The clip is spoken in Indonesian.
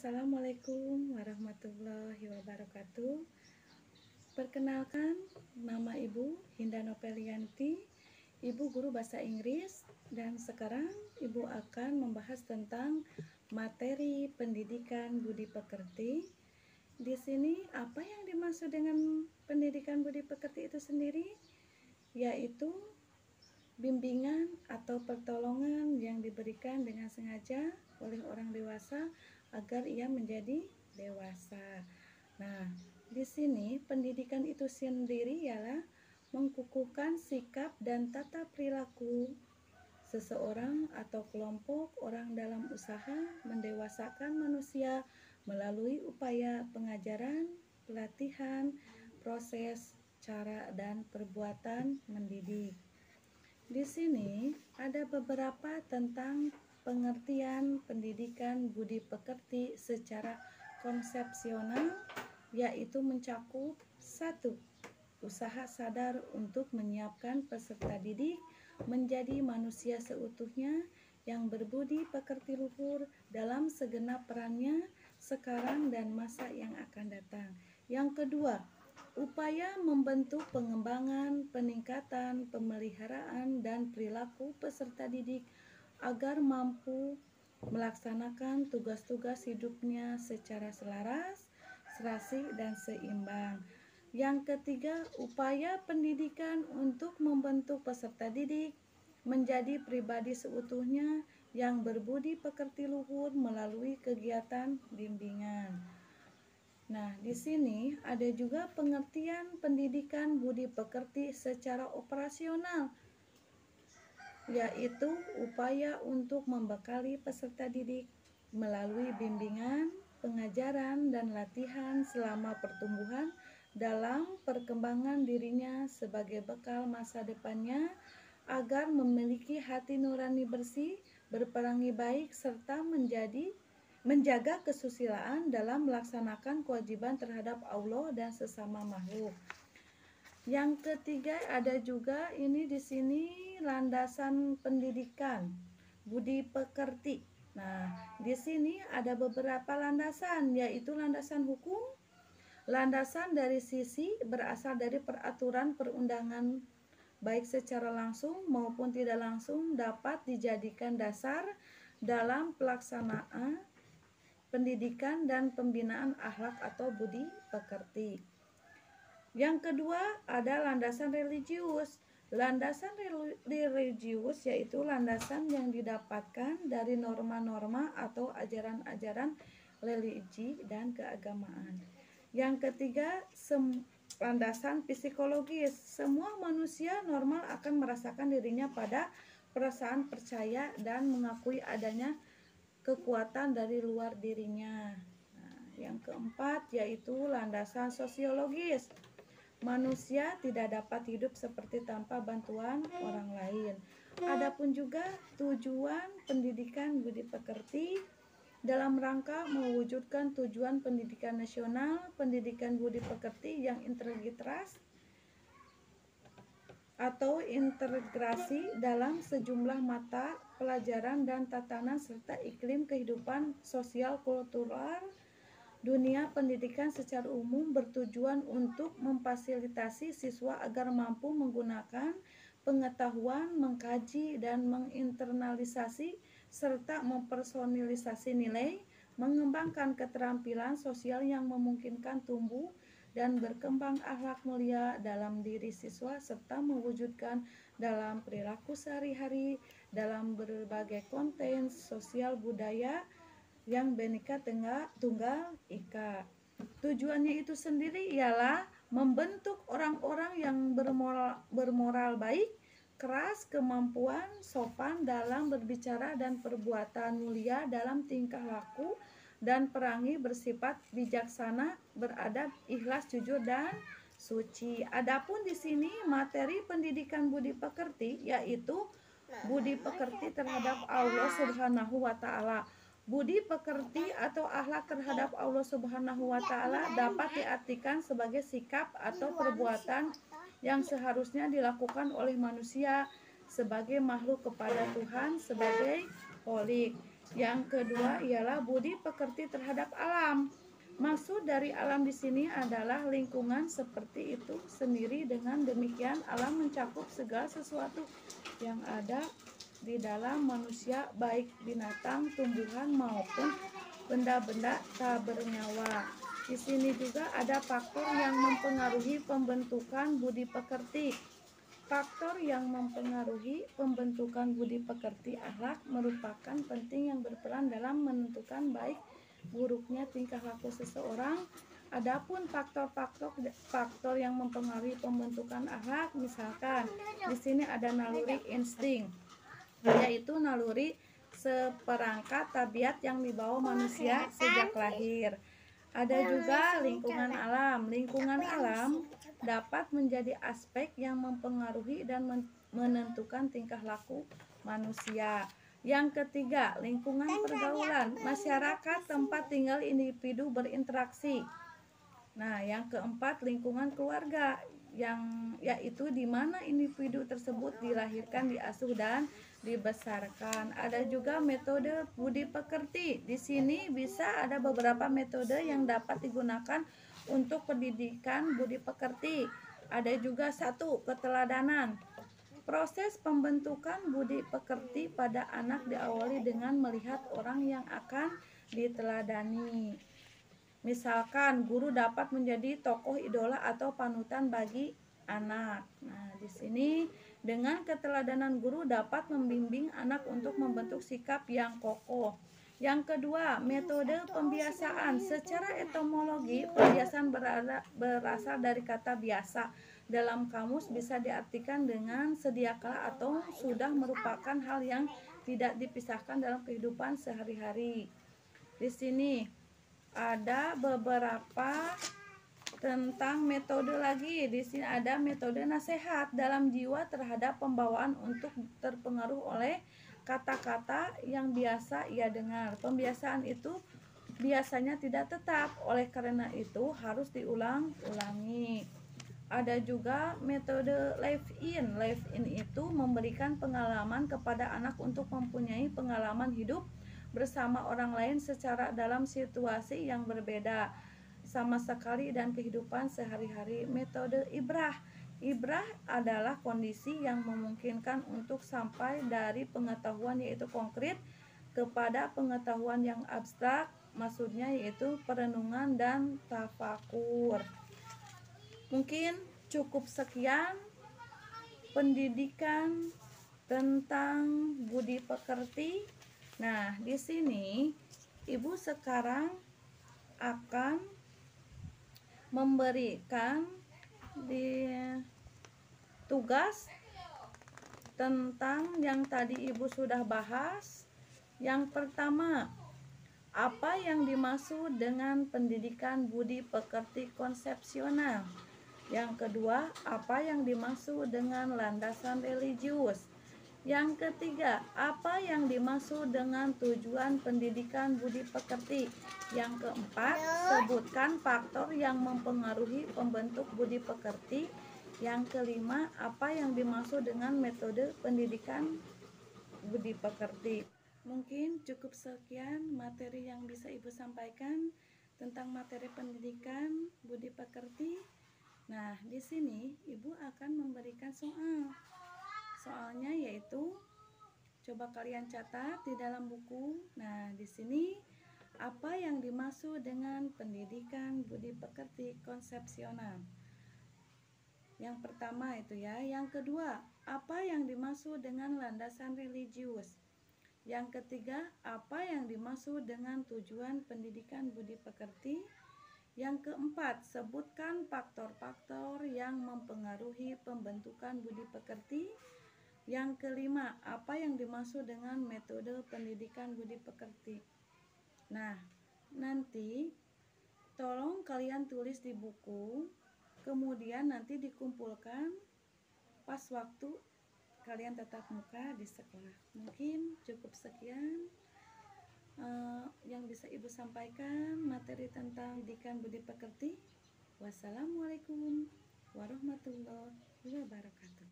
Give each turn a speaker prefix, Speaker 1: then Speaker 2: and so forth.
Speaker 1: Assalamualaikum warahmatullahi wabarakatuh. Perkenalkan, nama Ibu Hinda Nopelianti, Ibu guru bahasa Inggris, dan sekarang Ibu akan membahas tentang materi pendidikan budi pekerti. Di sini apa yang dimaksud dengan pendidikan budi pekerti itu sendiri? Yaitu bimbingan atau pertolongan yang diberikan dengan sengaja oleh orang dewasa agar ia menjadi dewasa. Nah, di sini pendidikan itu sendiri ialah mengukuhkan sikap dan tata perilaku seseorang atau kelompok orang dalam usaha mendewasakan manusia melalui upaya pengajaran, pelatihan, proses, cara, dan perbuatan mendidik. Di sini ada beberapa tentang pengertian pendidikan budi pekerti secara konsepsional, yaitu mencakup 1. Usaha sadar untuk menyiapkan peserta didik menjadi manusia seutuhnya yang berbudi pekerti luhur dalam segenap perannya sekarang dan masa yang akan datang. Yang kedua, upaya membentuk pengembangan, peningkatan, pemeliharaan, dan perilaku peserta didik agar mampu melaksanakan tugas-tugas hidupnya secara selaras, serasi, dan seimbang. Yang ketiga, upaya pendidikan untuk membentuk peserta didik menjadi pribadi seutuhnya yang berbudi pekerti luhur melalui kegiatan bimbingan. Nah, di sini ada juga pengertian pendidikan budi pekerti secara operasional, yaitu upaya untuk membekali peserta didik melalui bimbingan, pengajaran, dan latihan selama pertumbuhan dalam perkembangan dirinya sebagai bekal masa depannya agar memiliki hati nurani bersih, berperangi baik, serta menjaga kesusilaan dalam melaksanakan kewajiban terhadap Allah dan sesama makhluk. Yang ketiga ada juga ini di sini landasan pendidikan budi pekerti. Nah, di sini ada beberapa landasan, yaitu landasan hukum, landasan dari sisi berasal dari peraturan perundangan baik secara langsung maupun tidak langsung dapat dijadikan dasar dalam pelaksanaan pendidikan dan pembinaan akhlak atau budi pekerti. Yang kedua ada landasan religius. Landasan religius yaitu landasan yang didapatkan dari norma-norma atau ajaran-ajaran religi dan keagamaan. Yang ketiga, landasan psikologis. Semua manusia normal akan merasakan dirinya pada perasaan percaya dan mengakui adanya kekuatan dari luar dirinya. Nah, yang keempat yaitu landasan sosiologis. Manusia tidak dapat hidup seperti tanpa bantuan orang lain. Adapun juga tujuan pendidikan budi pekerti dalam rangka mewujudkan tujuan pendidikan nasional, pendidikan budi pekerti yang integritas atau integrasi dalam sejumlah mata pelajaran dan tatanan serta iklim kehidupan sosial kultural dunia pendidikan secara umum bertujuan untuk memfasilitasi siswa agar mampu menggunakan pengetahuan, mengkaji dan menginternalisasi serta mempersonalisasi nilai, mengembangkan keterampilan sosial yang memungkinkan tumbuh dan berkembang akhlak mulia dalam diri siswa serta mewujudkan dalam perilaku sehari-hari dalam berbagai konten sosial budaya yang Bhinneka Tunggal Ika. Tujuannya itu sendiri ialah membentuk orang-orang yang bermoral baik, keras, kemampuan, sopan dalam berbicara dan perbuatan mulia dalam tingkah laku dan perangi, bersifat bijaksana, beradab, ikhlas, jujur dan suci. Adapun di sini materi pendidikan budi pekerti yaitu budi pekerti terhadap Allah Subhanahu wa taala. Budi pekerti atau akhlak terhadap Allah Subhanahu wa taala dapat diartikan sebagai sikap atau perbuatan yang seharusnya dilakukan oleh manusia sebagai makhluk kepada Tuhan sebagai Kholik. Yang kedua ialah budi pekerti terhadap alam. Maksud dari alam di sini adalah lingkungan seperti itu sendiri. Dengan demikian alam mencakup segala sesuatu yang ada di dalam manusia, baik binatang, tumbuhan maupun benda-benda tak bernyawa. Di sini juga ada faktor yang mempengaruhi pembentukan budi pekerti. Faktor yang mempengaruhi pembentukan budi pekerti akhlak merupakan penting yang berperan dalam menentukan baik buruknya tingkah laku seseorang. Adapun faktor yang mempengaruhi pembentukan akhlak, misalkan di sini ada naluri insting, yaitu naluri seperangkat tabiat yang dibawa manusia sejak lahir. Ada juga lingkungan alam. Lingkungan alam dapat menjadi aspek yang mempengaruhi dan menentukan tingkah laku manusia. Yang ketiga, lingkungan pergaulan. Masyarakat tempat tinggal individu berinteraksi. Nah, yang keempat, lingkungan keluarga, yang yaitu di mana individu tersebut dilahirkan, diasuh dan dibesarkan. Ada juga metode budi pekerti. Di sini bisa ada beberapa metode yang dapat digunakan untuk pendidikan budi pekerti. Ada juga satu, keteladanan. Proses pembentukan budi pekerti pada anak diawali dengan melihat orang yang akan diteladani. Misalkan guru dapat menjadi tokoh idola atau panutan bagi anak. Nah, di sini dengan keteladanan guru dapat membimbing anak untuk membentuk sikap yang kokoh. Yang kedua, metode pembiasaan. Secara etimologi, pembiasaan berasal dari kata biasa. Dalam kamus bisa diartikan dengan sedia kala atau sudah merupakan hal yang tidak dipisahkan dalam kehidupan sehari-hari. Di sini ada beberapa tentang metode lagi. Di sini ada metode nasihat dalam jiwa terhadap pembawaan untuk terpengaruh oleh kata-kata yang biasa ia dengar. Pembiasaan itu biasanya tidak tetap, oleh karena itu harus diulang-ulangi. Ada juga metode live in. Live in itu memberikan pengalaman kepada anak untuk mempunyai pengalaman hidup bersama orang lain secara dalam situasi yang berbeda sama sekali dan kehidupan sehari-hari. Metode ibrah. Ibrah adalah kondisi yang memungkinkan untuk sampai dari pengetahuan yaitu konkret kepada pengetahuan yang abstrak, maksudnya yaitu perenungan dan tafakur. Mungkin cukup sekian pendidikan tentang budi pekerti. Nah, di sini Ibu sekarang akan memberikan tugas tentang yang tadi Ibu sudah bahas. Yang pertama, apa yang dimaksud dengan pendidikan budi pekerti konsepsional? Yang kedua, apa yang dimaksud dengan landasan religius? Yang ketiga, apa yang dimaksud dengan tujuan pendidikan budi pekerti? Yang keempat, sebutkan faktor yang mempengaruhi pembentuk budi pekerti. Yang kelima, apa yang dimaksud dengan metode pendidikan budi pekerti? Mungkin cukup sekian materi yang bisa Ibu sampaikan tentang materi pendidikan budi pekerti. Nah, di sini Ibu akan memberikan soal. Soalnya yaitu coba kalian catat di dalam buku. Nah, di sini apa yang dimaksud dengan pendidikan budi pekerti konsepsional? Yang pertama itu ya. Yang kedua, apa yang dimaksud dengan landasan religius? Yang ketiga, apa yang dimaksud dengan tujuan pendidikan budi pekerti? Yang keempat, sebutkan faktor-faktor yang mempengaruhi pembentukan budi pekerti. Yang kelima, apa yang dimaksud dengan metode pendidikan budi pekerti? Nah, nanti tolong kalian tulis di buku, kemudian nanti dikumpulkan pas waktu kalian tatap muka di sekolah. Mungkin cukup sekian yang bisa Ibu sampaikan materi tentang pendidikan budi pekerti. Wassalamualaikum warahmatullahi wabarakatuh.